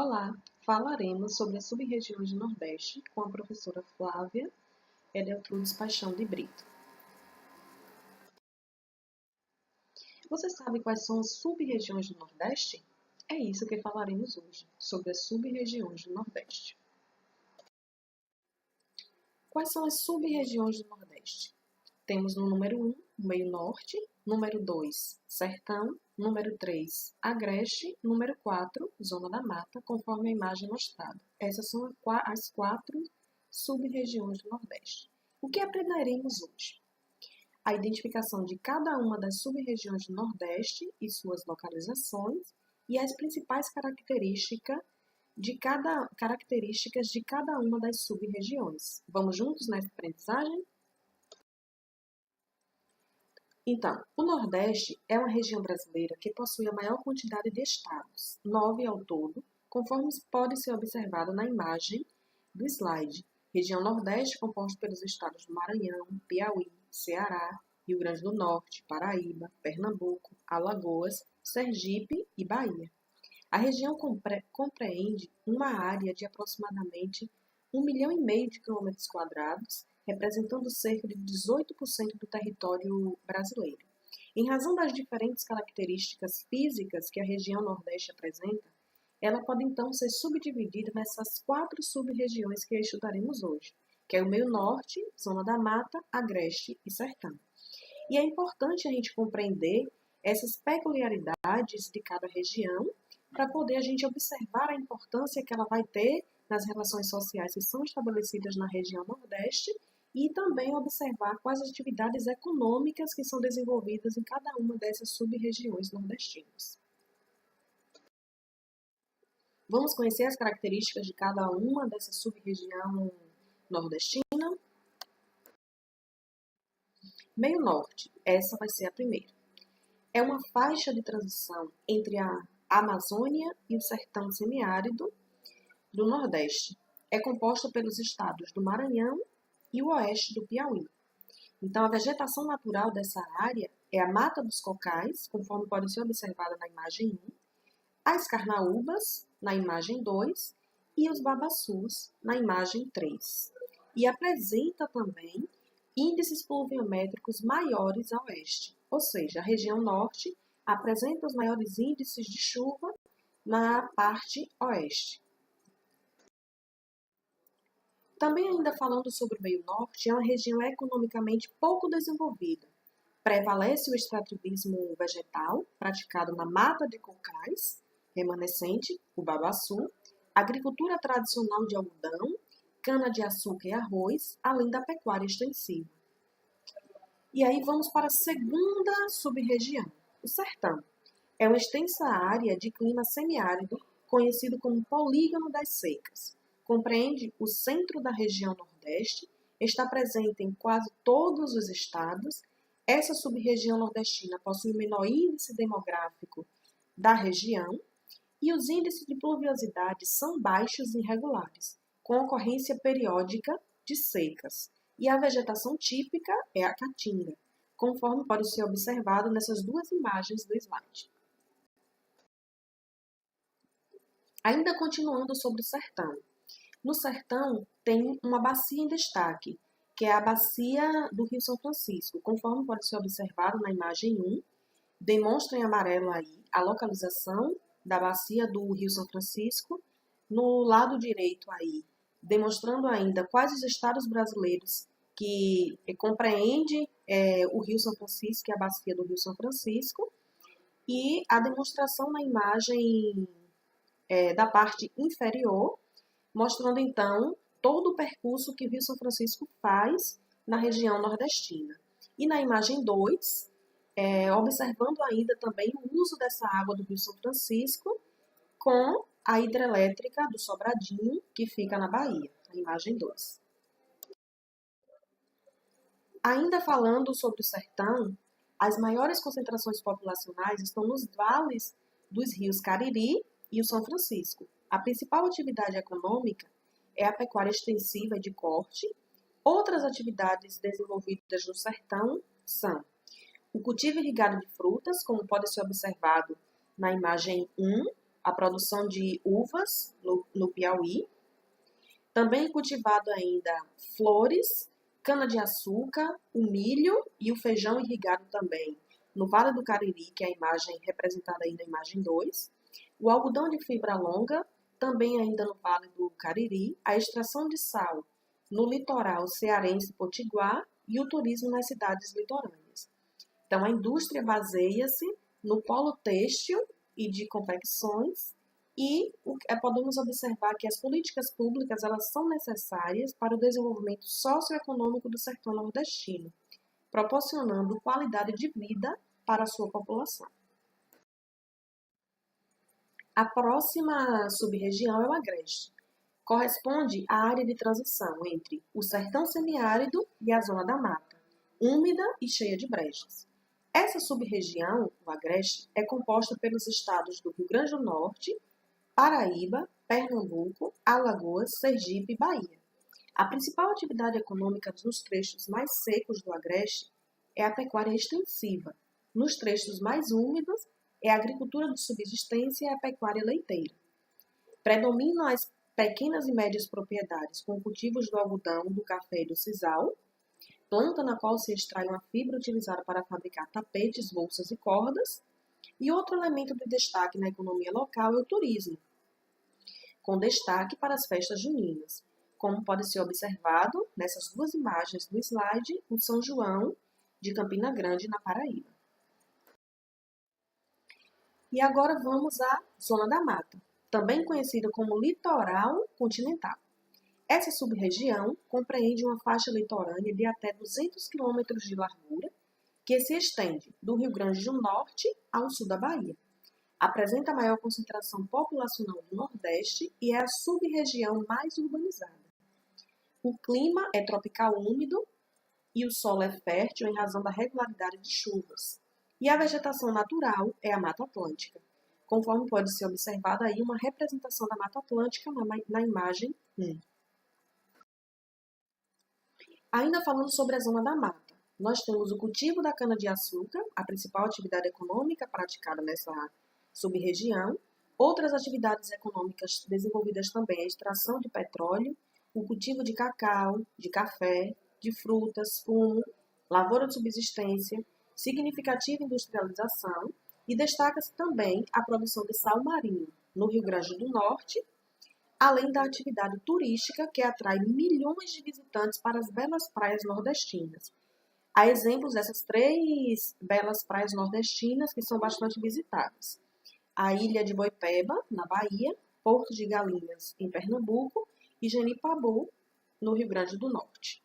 Olá, falaremos sobre as sub-regiões do Nordeste com a professora Flávia Edeltrudes Paixão de Brito. Você sabe quais são as sub-regiões do Nordeste? É isso que falaremos hoje, sobre as sub-regiões do Nordeste. Quais são as sub-regiões do Nordeste? Temos no número 1, o meio norte, número 2, sertão, número 3, agreste, número 4, zona da mata, conforme a imagem mostrada. Essas são as 4 sub-regiões do Nordeste. O que aprenderemos hoje? A identificação de cada uma das sub-regiões do Nordeste e suas localizações e as principais características de cada uma das sub-regiões. Vamos juntos nessa aprendizagem? Então, o Nordeste é uma região brasileira que possui a maior quantidade de estados, 9 ao todo, conforme pode ser observado na imagem do slide. Região Nordeste composta pelos estados do Maranhão, Piauí, Ceará, Rio Grande do Norte, Paraíba, Pernambuco, Alagoas, Sergipe e Bahia. A região compreende uma área de aproximadamente 1,5 milhão de quilômetros quadrados, representando cerca de 18% do território brasileiro. Em razão das diferentes características físicas que a região Nordeste apresenta, ela pode então ser subdividida nessas 4 sub-regiões que estudaremos hoje, que é o meio norte, zona da mata, agreste e sertão. E é importante a gente compreender essas peculiaridades de cada região para poder a gente observar a importância que ela vai ter nas relações sociais que são estabelecidas na região Nordeste e também observar quais atividades econômicas que são desenvolvidas em cada uma dessas sub-regiões nordestinas. Vamos conhecer as características de cada uma dessa sub-região nordestina? Meio norte, essa vai ser a primeira. É uma faixa de transição entre a Amazônia e o sertão semiárido do Nordeste. É composta pelos estados do Maranhão e o oeste do Piauí. Então, a vegetação natural dessa área é a mata dos cocais, conforme pode ser observada na imagem 1, as carnaúbas, na imagem 2, e os babaçus, na imagem 3. E apresenta também índices pluviométricos maiores a oeste, ou seja, a região norte apresenta os maiores índices de chuva na parte oeste. Também ainda falando sobre o meio norte, é uma região economicamente pouco desenvolvida. Prevalece o extrativismo vegetal, praticado na mata de cocais remanescente, o babaçu, agricultura tradicional de algodão, cana-de-açúcar e arroz, além da pecuária extensiva. E aí vamos para a segunda sub-região, o sertão. É uma extensa área de clima semiárido, conhecido como polígono das secas. Compreende o centro da região Nordeste, está presente em quase todos os estados. Essa sub-região nordestina possui o menor índice demográfico da região e os índices de pluviosidade são baixos e irregulares, com ocorrência periódica de secas. E a vegetação típica é a caatinga, conforme pode ser observado nessas duas imagens do slide. Ainda continuando sobre o sertão. No sertão tem uma bacia em destaque, que é a bacia do Rio São Francisco, conforme pode ser observado na imagem 1, demonstra em amarelo aí a localização da bacia do Rio São Francisco, no lado direito aí, demonstrando ainda quais os estados brasileiros que compreende o Rio São Francisco e a bacia do Rio São Francisco, e a demonstração na imagem da parte inferior, mostrando então todo o percurso que o Rio São Francisco faz na região nordestina. E na imagem 2, observando ainda também o uso dessa água do Rio São Francisco com a hidrelétrica do Sobradinho, que fica na Bahia, na imagem 2. Ainda falando sobre o sertão, as maiores concentrações populacionais estão nos vales dos rios Cariri e o São Francisco. A principal atividade econômica é a pecuária extensiva e de corte. Outras atividades desenvolvidas no sertão são o cultivo irrigado de frutas, como pode ser observado na imagem 1, a produção de uvas no Piauí. Também é cultivado ainda flores, cana-de-açúcar, o milho e o feijão irrigado também no Vale do Cariri, que é a imagem representada aí na imagem 2. O algodão de fibra longa, também ainda no Vale do Cariri, a extração de sal no litoral cearense potiguar e o turismo nas cidades litorâneas. Então, a indústria baseia-se no polo têxtil e de confecções e podemos observar que as políticas públicas elas são necessárias para o desenvolvimento socioeconômico do sertão nordestino, proporcionando qualidade de vida para a sua população. A próxima sub-região é o Agreste. Corresponde à área de transição entre o sertão semiárido e a zona da mata, úmida e cheia de brechas. Essa sub-região, o Agreste, é composta pelos estados do Rio Grande do Norte, Paraíba, Pernambuco, Alagoas, Sergipe e Bahia. A principal atividade econômica nos trechos mais secos do Agreste é a pecuária extensiva. Nos trechos mais úmidos, é a agricultura de subsistência e a pecuária leiteira. Predominam as pequenas e médias propriedades com cultivos do algodão, do café e do sisal, planta na qual se extrai uma fibra utilizada para fabricar tapetes, bolsas e cordas. E outro elemento de destaque na economia local é o turismo, com destaque para as festas juninas, como pode ser observado nessas duas imagens do slide, o São João de Campina Grande, na Paraíba. E agora vamos à Zona da Mata, também conhecida como litoral continental. Essa sub-região compreende uma faixa litorânea de até 200 km de largura, que se estende do Rio Grande do Norte ao sul da Bahia. Apresenta a maior concentração populacional do Nordeste e é a sub-região mais urbanizada. O clima é tropical úmido e o solo é fértil em razão da regularidade de chuvas. E a vegetação natural é a Mata Atlântica, conforme pode ser observada aí uma representação da Mata Atlântica na imagem 1. Ainda falando sobre a Zona da Mata, nós temos o cultivo da cana-de-açúcar, a principal atividade econômica praticada nessa sub-região. Outras atividades econômicas desenvolvidas também é a extração de petróleo, o cultivo de cacau, de café, de frutas, fumo, lavoura de subsistência, significativa industrialização e destaca-se também a produção de sal marinho no Rio Grande do Norte, além da atividade turística que atrai milhões de visitantes para as belas praias nordestinas. Há exemplos dessas 3 belas praias nordestinas que são bastante visitadas. A Ilha de Boipeba, na Bahia, Porto de Galinhas, em Pernambuco, e Genipabu, no Rio Grande do Norte.